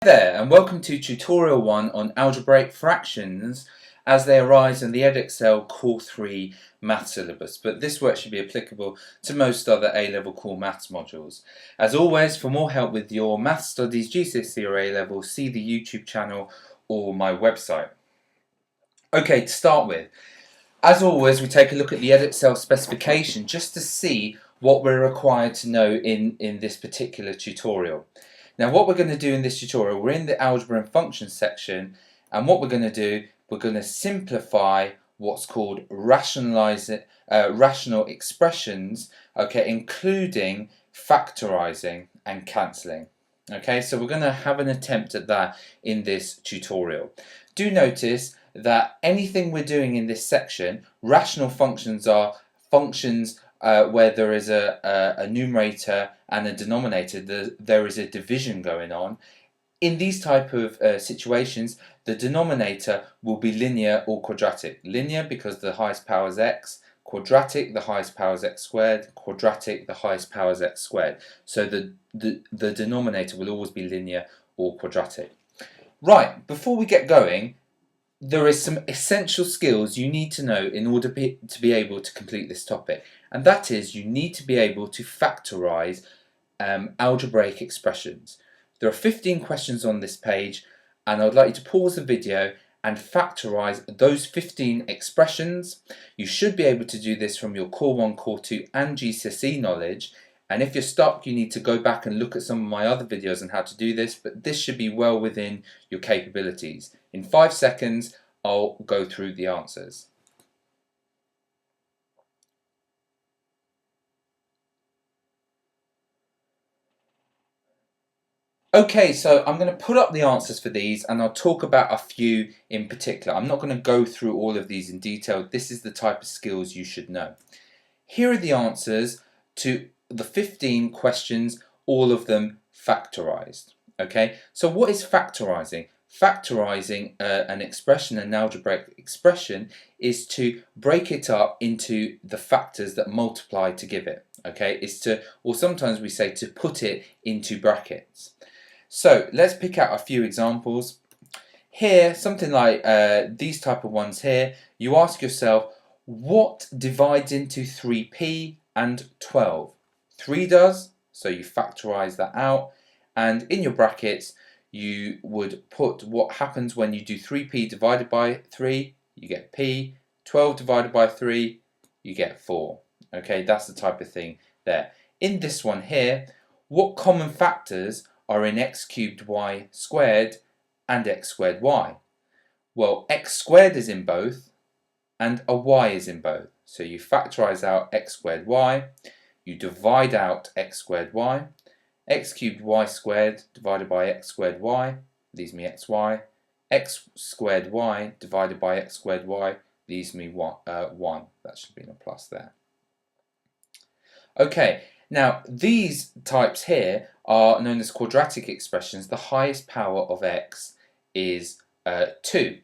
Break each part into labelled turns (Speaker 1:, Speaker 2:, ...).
Speaker 1: There, and welcome to tutorial 1 on algebraic fractions as they arise in the Edexcel Core 3 math syllabus, but this work should be applicable to most other A-level core maths modules. As always, for more help with your math studies, GCSE or A-level, see the YouTube channel or my website. Okay, to start with, as always, we take a look at the Edexcel specification just to see what we're required to know in this particular tutorial. Now what we're going to do in this tutorial, we're in the algebra and functions section, and what we're going to do, we're going to simplify what's called rational expressions, okay, including factorizing and cancelling. Okay, so we're going to have an attempt at that in this tutorial. Do notice that anything we're doing in this section, rational functions are functions where there is a numerator and a denominator, there is a division going on. In these type of situations, the denominator will be linear or quadratic. Linear because the highest power is x, quadratic the highest power is x squared, quadratic the highest power is x squared. So the denominator will always be linear or quadratic. Right, before we get going, there is some essential skills you need to know in order to be able to complete this topic, and that is you need to be able to factorize algebraic expressions. There are 15 questions on this page, and I would like you to pause the video and factorize those 15 expressions. You should be able to do this from your Core 1, Core 2 and GCSE knowledge, and if you're stuck you need to go back and look at some of my other videos on how to do this, but this should be well within your capabilities. In 5 seconds I'll go through the answers. Okay, so I'm going to put up the answers for these and I'll talk about a few in particular. I'm not going to go through all of these in detail. This is the type of skills you should know. Here are the answers to the 15 questions, all of them factorized. Okay, so what is factorizing? Factorizing an expression, an algebraic expression, is to break it up into the factors that multiply to give it. Okay, is to, or sometimes we say to put it into brackets. So let's pick out a few examples. Here, something like these type of ones here, you ask yourself, what divides into 3p and 12? 3 does, so you factorize that out, and in your brackets you would put what happens when you do 3p divided by 3, you get p, 12 divided by 3, you get 4. Okay, that's the type of thing there. In this one here, what common factors are in x cubed y squared and x squared y? Well, x squared is in both and a y is in both. So you factorize out x squared y, you divide out x squared y, x cubed y squared divided by x squared y leaves me xy, x squared y divided by x squared y leaves me 1. That should be in a plus there. Okay, now these types here are known as quadratic expressions. The highest power of x is 2.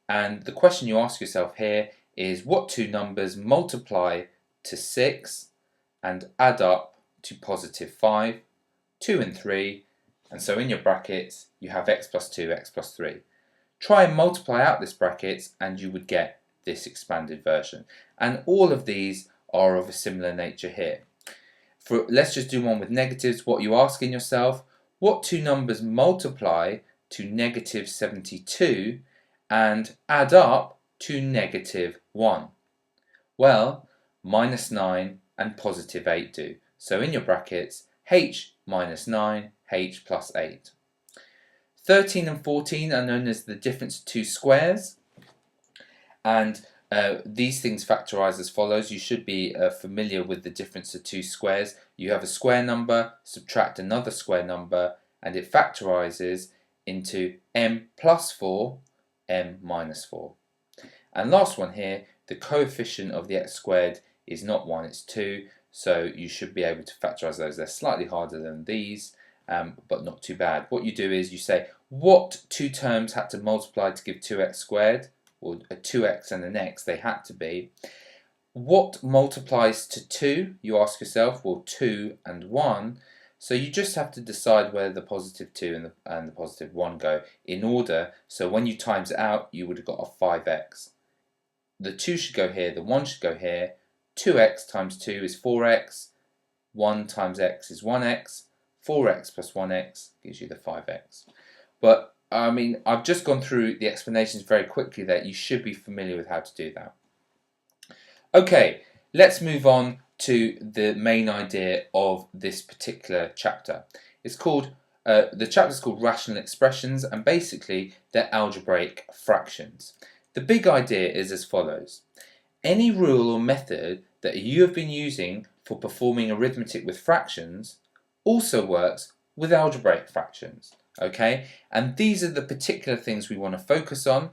Speaker 1: And the question you ask yourself here is what two numbers multiply to 6 and add up to positive 5, 2 and 3, and so in your brackets you have x plus 2, x plus 3. Try and multiply out this brackets and you would get this expanded version. And all of these are of a similar nature here. Let's just do one with negatives. What you asking yourself, what two numbers multiply to negative 72 and add up to negative 1? Well, minus 9 and positive 8 do. So in your brackets, h minus 9, h plus 8. 13 and 14 are known as the difference of two squares, and these things factorize as follows. You should be familiar with the difference of two squares. You have a square number, subtract another square number, and it factorizes into m plus 4, m minus 4. And last one here, the coefficient of the x squared is not 1, it's 2, so you should be able to factorize those. They're slightly harder than these, but not too bad. What you do is you say, what two terms had to multiply to give 2x squared? Or a 2x and an x, they had to be. What multiplies to 2? You ask yourself, well, 2 and 1. So you just have to decide where the positive 2 and the positive 1 go in order, so when you times it out you would have got a 5x. The 2 should go here, the 1 should go here, 2x times 2 is 4x, 1 times x is 1x, 4x plus 1x gives you the 5x. But I mean, I've just gone through the explanations very quickly there. You should be familiar with how to do that. Okay, let's move on to the main idea of this particular chapter. It's called, the chapter is called Rational Expressions, and basically they're algebraic fractions. The big idea is as follows. Any rule or method that you have been using for performing arithmetic with fractions also works with algebraic fractions. Okay, and these are the particular things we want to focus on.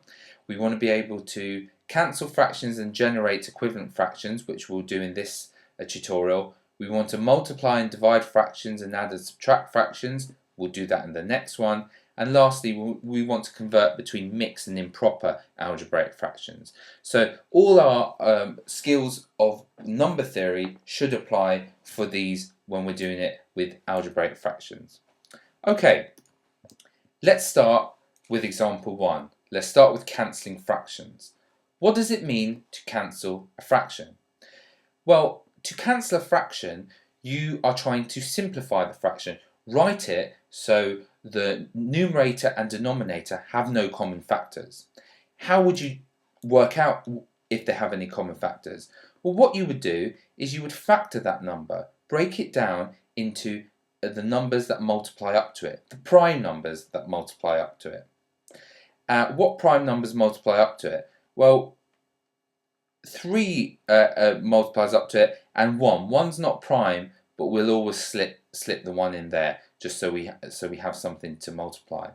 Speaker 1: We want to be able to cancel fractions and generate equivalent fractions, which we'll do in this tutorial. We want to multiply and divide fractions and add and subtract fractions. We'll do that in the next one. And lastly, we want to convert between mixed and improper algebraic fractions. So all our skills of number theory should apply for these when we're doing it with algebraic fractions. Okay, let's start with example 1. Let's start with cancelling fractions. What does it mean to cancel a fraction? Well, to cancel a fraction, you are trying to simplify the fraction. Write it so the numerator and denominator have no common factors. How would you work out if they have any common factors? Well, what you would do is you would factor that number, break it down into the numbers that multiply up to it, the prime numbers that multiply up to it. What prime numbers multiply up to it? Well, 3 multiplies up to it, and 1. 1's not prime, but we'll always slip the 1 in there, just so we have something to multiply.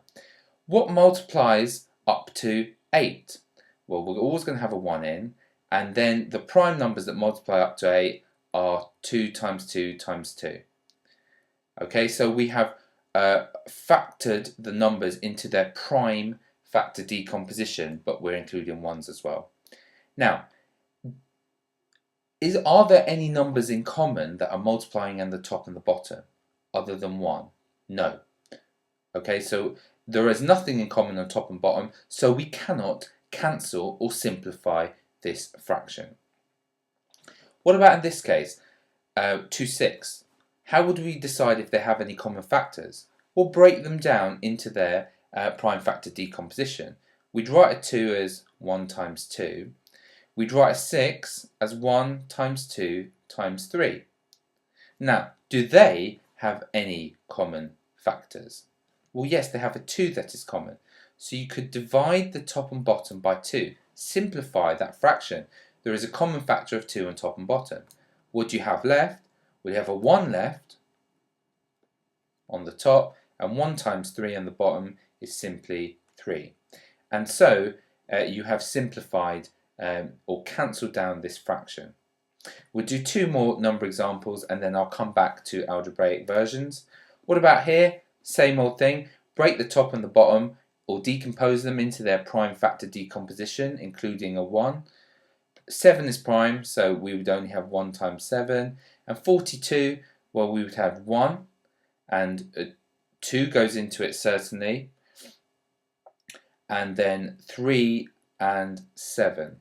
Speaker 1: What multiplies up to 8? Well, we're always going to have a 1 in, and then the prime numbers that multiply up to 8 are 2 times 2 times 2. Okay, so we have factored the numbers into their prime factor decomposition, but we're including 1s as well. Now, are there any numbers in common that are multiplying in the top and the bottom other than 1? No. Okay, so there is nothing in common on top and bottom, so we cannot cancel or simplify this fraction. What about in this case, 2 6? How would we decide if they have any common factors? We'll break them down into their prime factor decomposition. We'd write a 2 as 1 times 2. We'd write a 6 as 1 times 2 times 3. Now, do they have any common factors? Well, yes, they have a 2 that is common. So you could divide the top and bottom by 2. Simplify that fraction. There is a common factor of 2 on top and bottom. What do you have left? We have a 1 left on the top, and 1 times 3 on the bottom is simply 3. And so you have simplified or cancelled down this fraction. We'll do 2 more number examples and then I'll come back to algebraic versions. What about here? Same old thing. Break the top and the bottom or decompose them into their prime factor decomposition, including a 1. 7 is prime, so we would only have 1 times 7. And 42, well, we would have 1, and 2 goes into it certainly, and then 3 and 7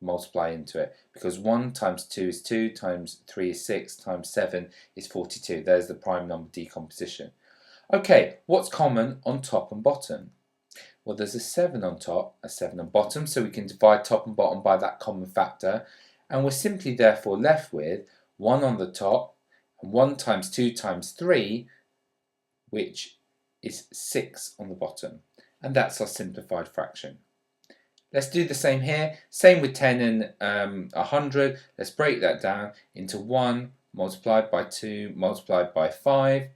Speaker 1: multiply into it, because 1 times 2 is 2, times 3 is 6, times 7 is 42. There's the prime number decomposition. Okay, what's common on top and bottom? Well, there's a 7 on top, a 7 on bottom, so we can divide top and bottom by that common factor, and we're simply therefore left with 1 on the top, and 1 times 2 times 3, which is 6 on the bottom, and that's our simplified fraction. Let's do the same here, same with 10 and 100, let's break that down into 1 multiplied by 2 multiplied by 5,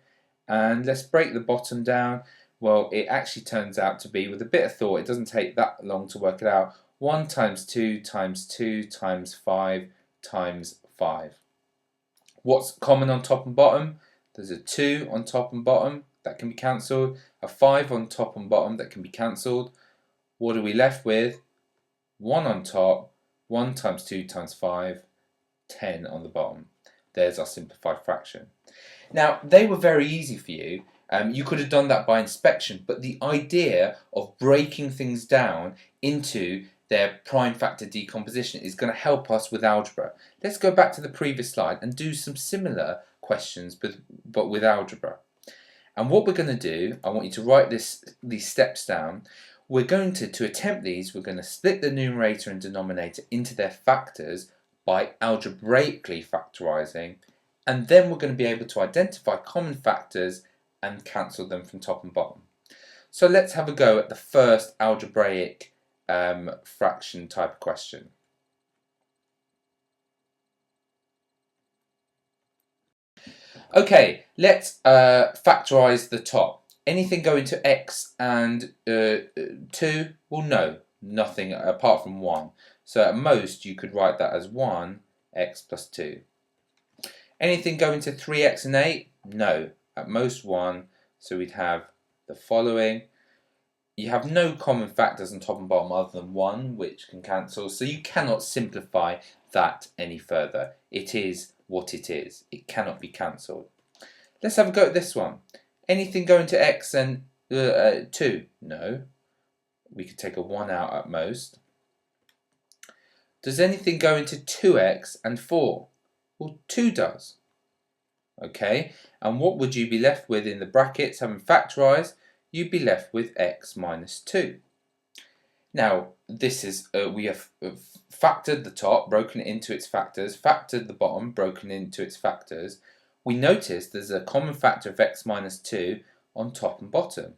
Speaker 1: and let's break the bottom down. Well, it actually turns out to be, with a bit of thought, it doesn't take that long to work it out, 1 times 2 times 2 times 5 times 5. What's common on top and bottom? There's a 2 on top and bottom that can be cancelled, a 5 on top and bottom that can be cancelled. What are we left with? 1 on top, 1 times 2 times 5, 10 on the bottom. There's our simplified fraction. Now, they were very easy for you. You could have done that by inspection, but the idea of breaking things down into their prime factor decomposition is going to help us with algebra. Let's go back to the previous slide and do some similar questions, but with algebra. And what we're going to do, I want you to write these steps down. We're going to attempt these, we're going to split the numerator and denominator into their factors by algebraically factorising, and then we're going to be able to identify common factors and cancel them from top and bottom. So let's have a go at the first algebraic fraction type of question. Okay, let's factorise the top. Anything going to x and 2? Well, no, nothing apart from 1. So at most you could write that as 1x plus 2. Anything going to 3x and 8? No, at most 1. So we'd have the following. You have no common factors on top and bottom other than 1, which can cancel. So you cannot simplify that any further. It is what it is. It cannot be cancelled. Let's have a go at this one. Anything going to x and 2? No. We could take a 1 out at most. Does anything go into 2x and 4? Well, 2 does. Okay, and what would you be left with in the brackets having factorised? You'd be left with x minus 2. Now, this is, we have factored the top, broken it into its factors, factored the bottom, broken into its factors. We notice there's a common factor of x minus 2 on top and bottom.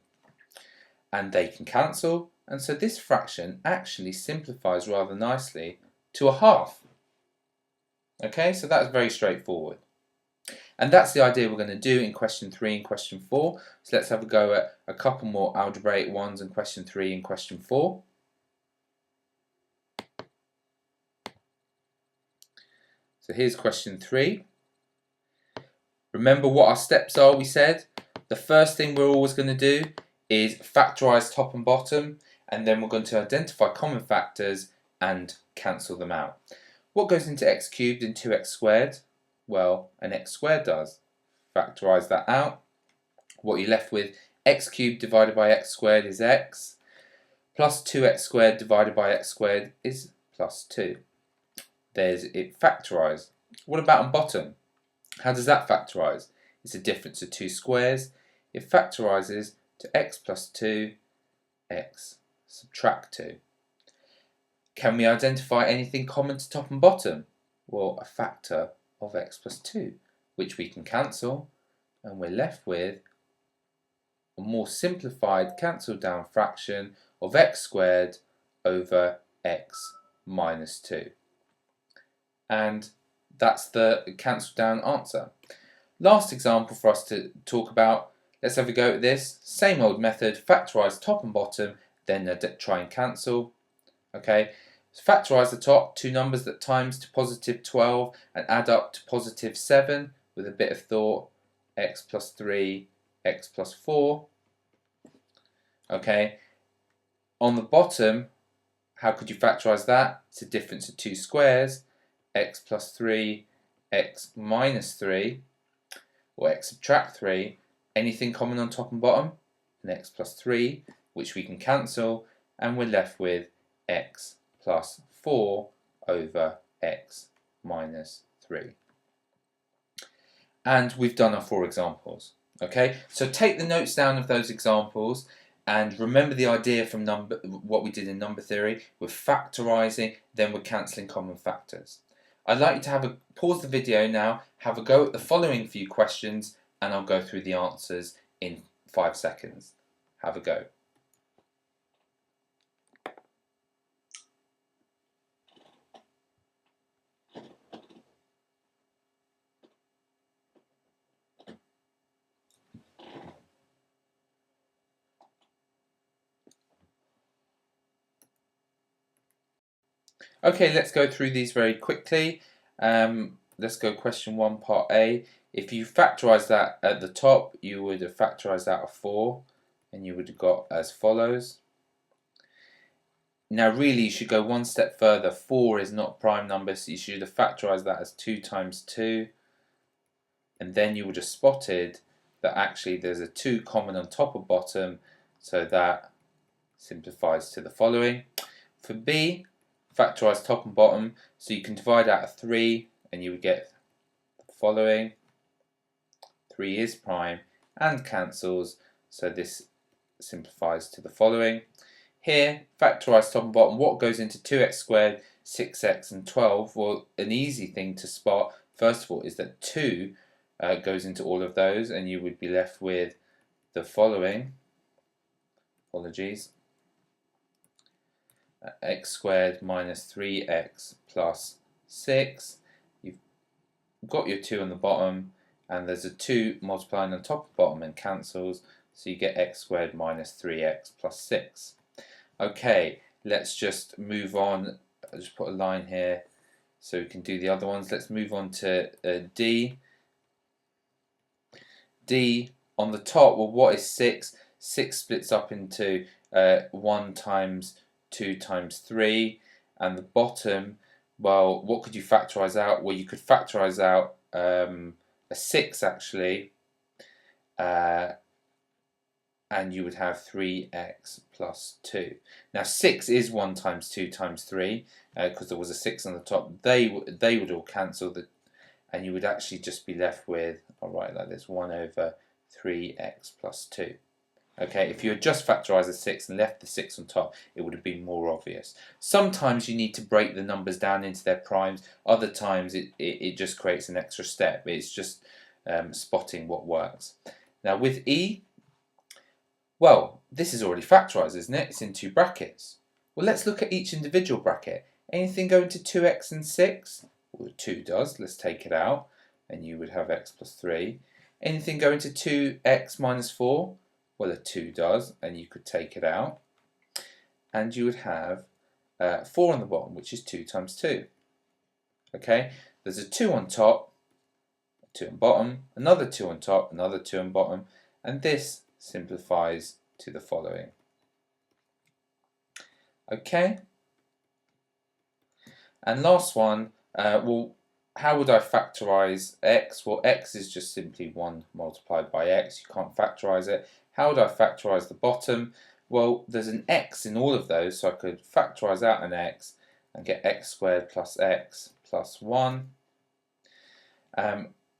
Speaker 1: And they can cancel, and so this fraction actually simplifies rather nicely to a half. Okay, so that's very straightforward. And that's the idea we're going to do in question 3 and question 4. So let's have a go at a couple more algebraic ones in question 3 and question 4. So here's question 3. Remember what our steps are, we said. The first thing we're always going to do is factorise top and bottom, and then we're going to identify common factors and cancel them out. What goes into x cubed and 2x squared? Well, an x squared does. Factorise that out. What you're left with, x cubed divided by x squared is x, plus 2x squared divided by x squared is plus 2. There's it factorised. What about on bottom? How does that factorise? It's a difference of 2 squares. It factorises to x plus 2, x subtract 2. Can we identify anything common to top and bottom? Well, a factor of x plus 2, which we can cancel, and we're left with a more simplified cancelled down fraction of x squared over x minus 2. And that's the cancelled down answer. Last example for us to talk about. Let's have a go at this. Same old method, factorise top and bottom, then try and cancel. Okay, so factorise the top, two numbers that times to positive 12 and add up to positive 7 with a bit of thought, x plus 3, x plus 4. Okay, on the bottom, how could you factorise that? It's a difference of 2 squares, x plus 3, x minus 3, or x subtract 3. Anything common on top and bottom? An x plus 3, which we can cancel, and we're left with x plus 4 over x minus 3. And we've done our 4 examples. Okay, so take the notes down of those examples and remember the idea from what we did in number theory. We're factorising, then we're cancelling common factors. I'd like you to pause the video now, have a go at the following few questions, and I'll go through the answers in 5 seconds. Have a go. Okay, let's go through these very quickly. Let's go question 1, part A. If you factorise that at the top, you would have factorised out a 4, and you would have got as follows. Now really you should go one step further. 4 is not a prime number, so you should have factorised that as 2 times 2. and then you would have spotted that actually there's a 2 common on top or bottom, so that simplifies to the following. For b, factorise top and bottom, so you can divide out a 3 and you would get the following. 3 is prime and cancels, so this simplifies to the following. Here, factorise top and bottom. What goes into 2x squared, 6x and 12? Well, an easy thing to spot, first of all, is that 2 goes into all of those, and you would be left with the following. Apologies. X squared minus 3x plus 6. You've got your 2 on the bottom, and there's a 2 multiplying on top and bottom and cancels, so you get x squared minus 3x plus 6. Okay, let's just move on. I'll just put a line here so we can do the other ones. Let's move on to D. D on the top, well, what is 6? 6 splits up into 1 times 2 times 3. And the bottom, well, what could you factorise out? Well, you could factorise out a 6 actually, and you would have 3x plus 2. Now 6 is 1 times 2 times 3, because there was a 6 on the top. They would all cancel, and you would actually just be left with, I'll write like this, 1 over 3x plus 2. Okay, if you had just factorised the 6 and left the 6 on top, it would have been more obvious. Sometimes you need to break the numbers down into their primes. Other times it just creates an extra step. It's just spotting what works. Now with E, well, this is already factorised, isn't it? It's in 2 brackets. Well, let's look at each individual bracket. Anything go into 2x and 6? Well, 2 does. Let's take it out, and you would have x plus 3. Anything go into 2x minus 4? Well, a 2 does, and you could take it out. And you would have 4 on the bottom, which is 2 times 2. Okay, there's a 2 on top, a 2 on bottom, another 2 on top, another 2 on bottom, and this simplifies to the following. Okay, and last one, well, how would I factorise x? Well, x is just simply 1 multiplied by x. You can't factorise it. How would I factorise the bottom? Well, there's an x in all of those, so I could factorise out an x and get x squared plus x plus 1.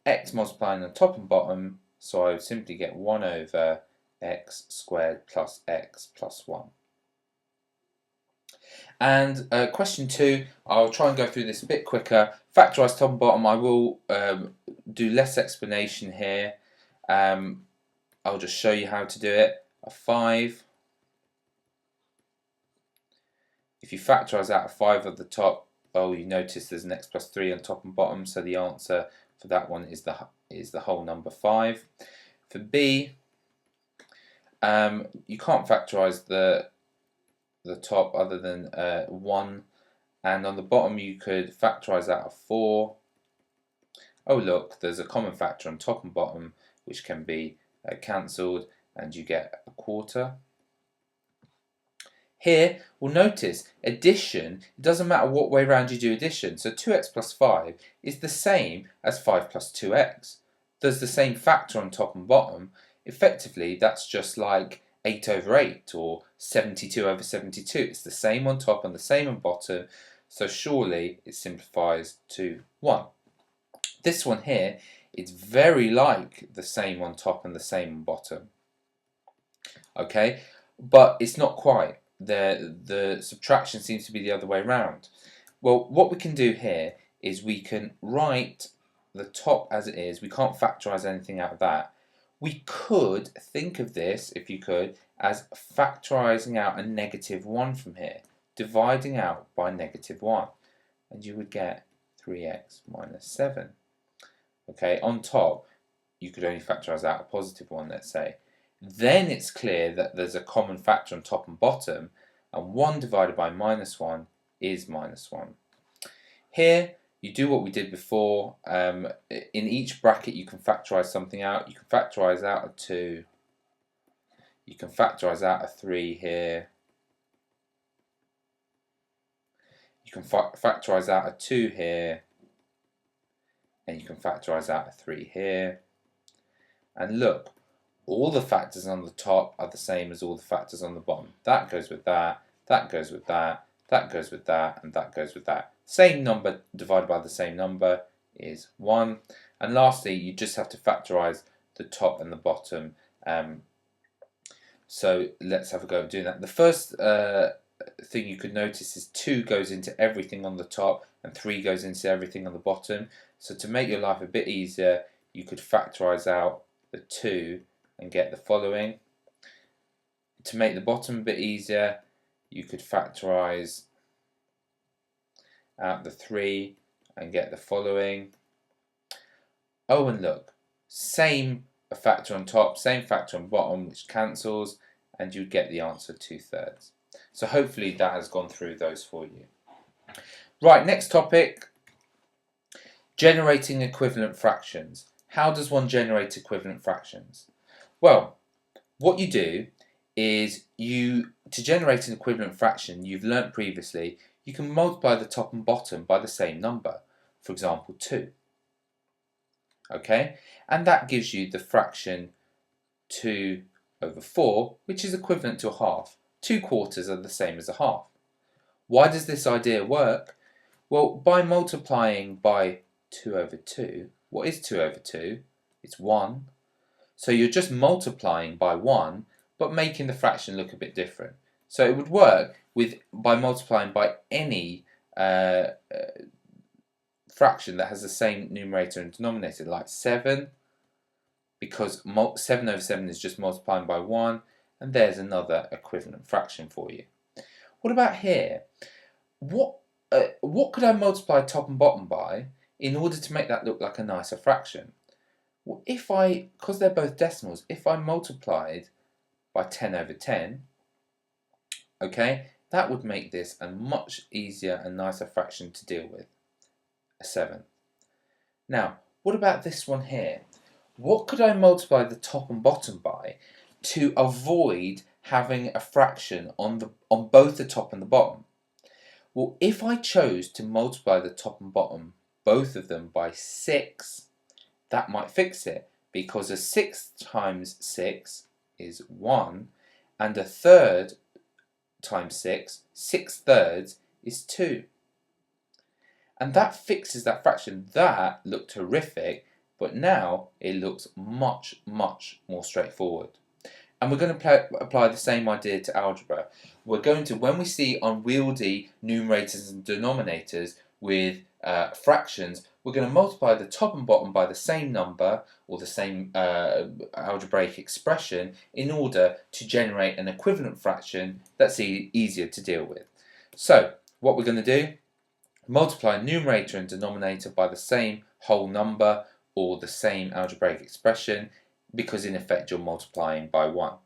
Speaker 1: X multiplying on top and bottom, so I would simply get 1 over x squared plus x plus 1. And question 2, I'll try and go through this a bit quicker. Factorise top and bottom, I will do less explanation here. I'll just show you how to do it. A 5. If you factorise out a 5 at the top, well, you notice there's an x plus 3 on top and bottom, so the answer for that one is the whole number 5. For B, you can't factorise the top other than 1, and on the bottom you could factorise out a 4. Oh look, there's a common factor on top and bottom which can be cancelled, and you get a quarter. Here, we'll notice addition, it doesn't matter what way round you do addition, so 2x plus 5 is the same as 5 plus 2x. There's the same factor on top and bottom. Effectively, that's just like 8 over 8 or 72 over 72. It's the same on top and the same on bottom, so surely it simplifies to 1. This one here, it's very like the same on top and the same on bottom. Okay, but it's not quite. The subtraction seems to be the other way around. Well, what we can do here is we can write the top as it is. We can't factorise anything out of that. We could think of this, if you could, as factorising out a -1 from here, dividing out by -1, and you would get 3x minus 7. Okay, on top, you could only factorise out a +1, let's say. Then it's clear that there's a common factor on top and bottom, and 1 divided by -1 is -1. Here, you do what we did before. In each bracket, you can factorise something out. You can factorise out a 2. You can factorise out a 3 here. You can factorise out a 2 here. and you can factorise out a 3 here. And look, all the factors on the top are the same as all the factors on the bottom. That goes with that, that goes with that, that goes with that, and that goes with that. Same number divided by the same number is 1. And lastly, you just have to factorise the top and the bottom. So let's have a go at doing that. The first thing you could notice is 2 goes into everything on the top and 3 goes into everything on the bottom. So to make your life a bit easier, you could factorise out the 2 and get the following. To make the bottom a bit easier, you could factorise out the 3 and get the following. Oh, and look, same factor on top, same factor on bottom, which cancels, and you get the answer 2/3. So hopefully that has gone through those for you. Right, next topic, generating equivalent fractions. How does one generate equivalent fractions? Well, what you do is to generate an equivalent fraction, you've learnt previously, you can multiply the top and bottom by the same number, for example 2. Okay, and that gives you the fraction 2/4, which is equivalent to a half. 2/4 are the same as a half. Why does this idea work? Well, by multiplying by 2/2, what is 2/2? It's 1. So you're just multiplying by 1, but making the fraction look a bit different. So it would work by multiplying by any fraction that has the same numerator and denominator, like 7, because 7/7 is just multiplying by 1, and there's another equivalent fraction for you. What about here? What could I multiply top and bottom by in order to make that look like a nicer fraction? Well, because they're both decimals, if I multiplied by 10/10, okay, that would make this a much easier and nicer fraction to deal with, a 7. Now, what about this one here? What could I multiply the top and bottom by to avoid having a fraction on both the top and the bottom? Well, if I chose to multiply the top and bottom, both of them, by 6, that might fix it, because a 6 times 6 is 1, and a 1/3 times 6, 6/3 is 2. And that fixes that fraction. That looked horrific, but now it looks much, much more straightforward. And we're going to apply the same idea to algebra. We're going to, when we see unwieldy numerators and denominators with fractions, we're going to multiply the top and bottom by the same number or the same algebraic expression in order to generate an equivalent fraction that's easier to deal with. So what we're going to do, multiply numerator and denominator by the same whole number or the same algebraic expression, because in effect you're multiplying by 1.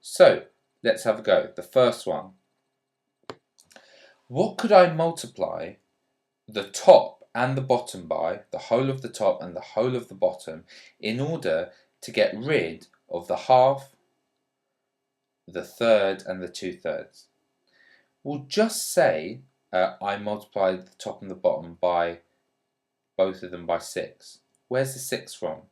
Speaker 1: So let's have a go. The first one. What could I multiply the top and the bottom by, the whole of the top and the whole of the bottom, in order to get rid of the half, the 1/3 and the 2/3? We'll just say I multiplied the top and the bottom by both of them by 6. Where's the 6 from?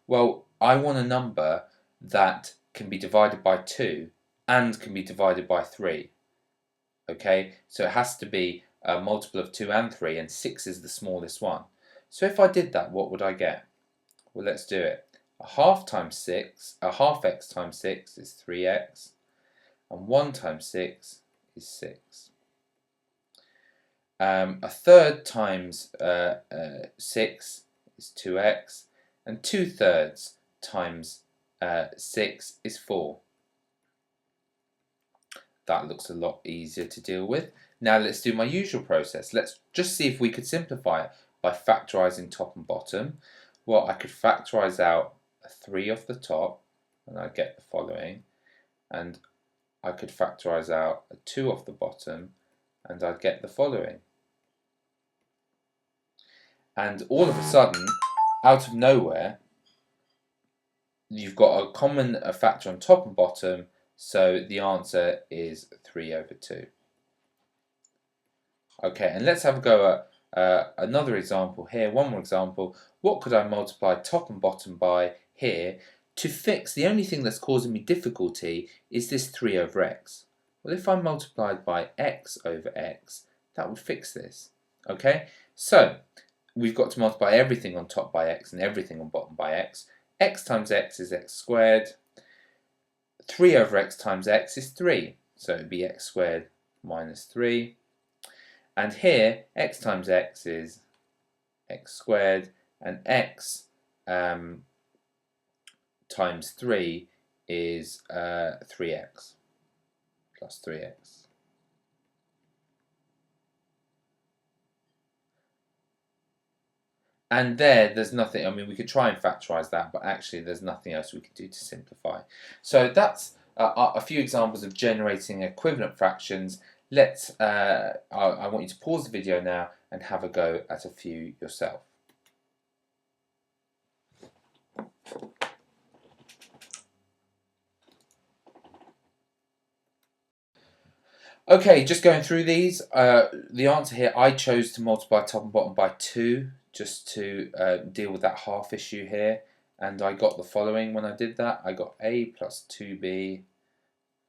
Speaker 1: Well, I want a number that can be divided by 2 and can be divided by 3. Okay, so it has to be a multiple of 2 and 3, and 6 is the smallest one. So if I did that, what would I get? Well, let's do it. A half x times 6 is 3x, and 1 times 6 is 6. A 1/3 times 6 is 2x, and 2/3 times 6 is 4. That looks a lot easier to deal with. Now let's do my usual process. Let's just see if we could simplify it by factorising top and bottom. Well, I could factorise out a 3 off the top, and I get the following. And I could factorise out a 2 off the bottom, and I'd get the following. And all of a sudden, out of nowhere, you've got a common factor on top and bottom, so the answer is 3/2. Okay, and let's have a go another example here, one more example. What could I multiply top and bottom by here to fix? The only thing that's causing me difficulty is this 3 over x. Well, if I multiplied by x over x, that would fix this. Okay, so we've got to multiply everything on top by x and everything on bottom by x. X times x is x squared. 3 over x times x is 3, so it would be x squared minus 3. And here, x times x is x squared, and x times 3 is 3x plus 3x. And there's nothing, I mean, we could try and factorise that, but actually there's nothing else we could do to simplify. So that's a few examples of generating equivalent fractions. I want you to pause the video now and have a go at a few yourself. Okay, just going through these, the answer here, I chose to multiply top and bottom by 2 just to deal with that half issue here, and I got the following when I did that. I got a plus 2b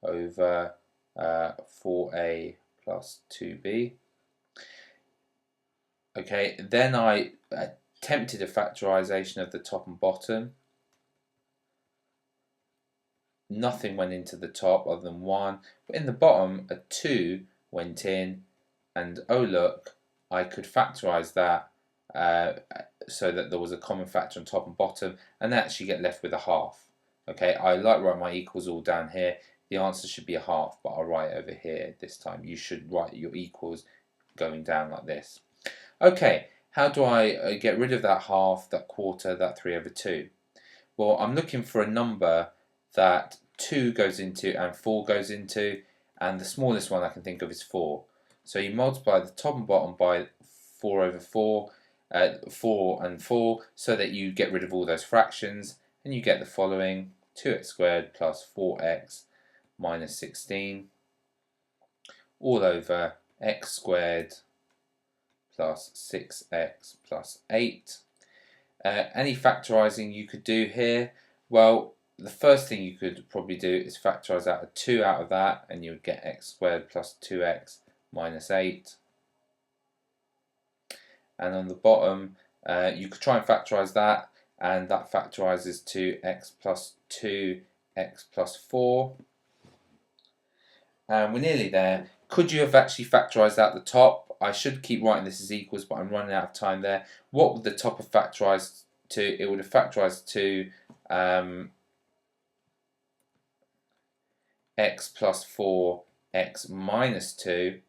Speaker 1: over 4a plus 2b. Okay, then I attempted a factorisation of the top and bottom. Nothing went into the top other than 1, but in the bottom a 2 went in, and oh look, I could factorise that so that there was a common factor on top and bottom, and actually get left with a half. Okay, I like write my equals all down here. The answer should be a half, but I'll write over here this time. You should write your equals going down like this. Okay, how do I get rid of that half, that quarter, that 3 over 2? Well, I'm looking for a number that 2 goes into and 4 goes into, and the smallest one I can think of is 4. So you multiply the top and bottom by 4 over 4, 4 and 4, so that you get rid of all those fractions, and you get the following: 2x squared plus 4x minus 16 all over x squared plus 6x plus 8. Any factorising you could do here? Well, the first thing you could probably do is factorise out a 2 out of that, and you would get x squared plus 2x minus 8. And on the bottom, you could try and factorise that, and that factorises to x plus 2, x plus 4. And we're nearly there. Could you have actually factorised out the top? I should keep writing this as equals, but I'm running out of time there. What would the top have factorised to? It would have factorised to x plus 4, x minus 2.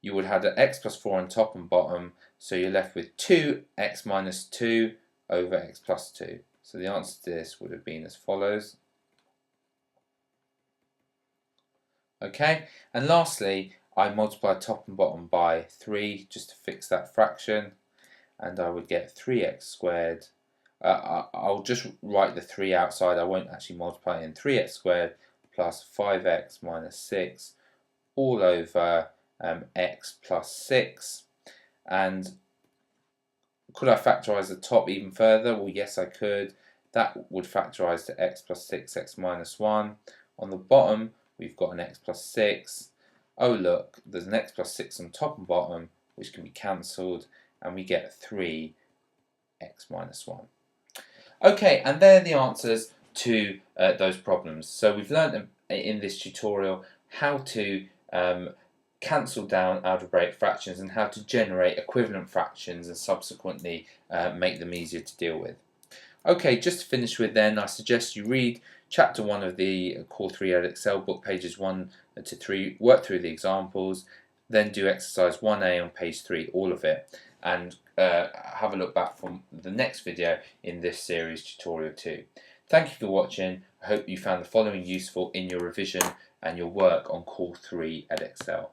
Speaker 1: You would have the x plus 4 on top and bottom, so you're left with 2x minus 2 over x plus 2. So the answer to this would have been as follows. Okay, and lastly, I multiply top and bottom by 3 just to fix that fraction, and I would get 3x squared. I'll just write the 3 outside, I won't actually multiply in. 3x squared plus 5x minus 6 all over x plus 6. And could I factorise the top even further? Well, yes, I could. That would factorise to x plus 6, x minus 1. On the bottom, we've got an x plus 6. Oh look, there's an x plus 6 on top and bottom, which can be cancelled, and we get 3x minus 1. Okay, and they're the answers to those problems. So we've learned in this tutorial how to cancel down algebraic fractions and how to generate equivalent fractions and subsequently make them easier to deal with. Okay, just to finish with then, I suggest you read Chapter 1 of the Core 3 Edexcel book, pages 1 to 3, work through the examples, then do exercise 1A on page 3, all of it, and have a look back from the next video in this series, tutorial 2. Thank you for watching. I hope you found the following useful in your revision and your work on Core 3 Edexcel.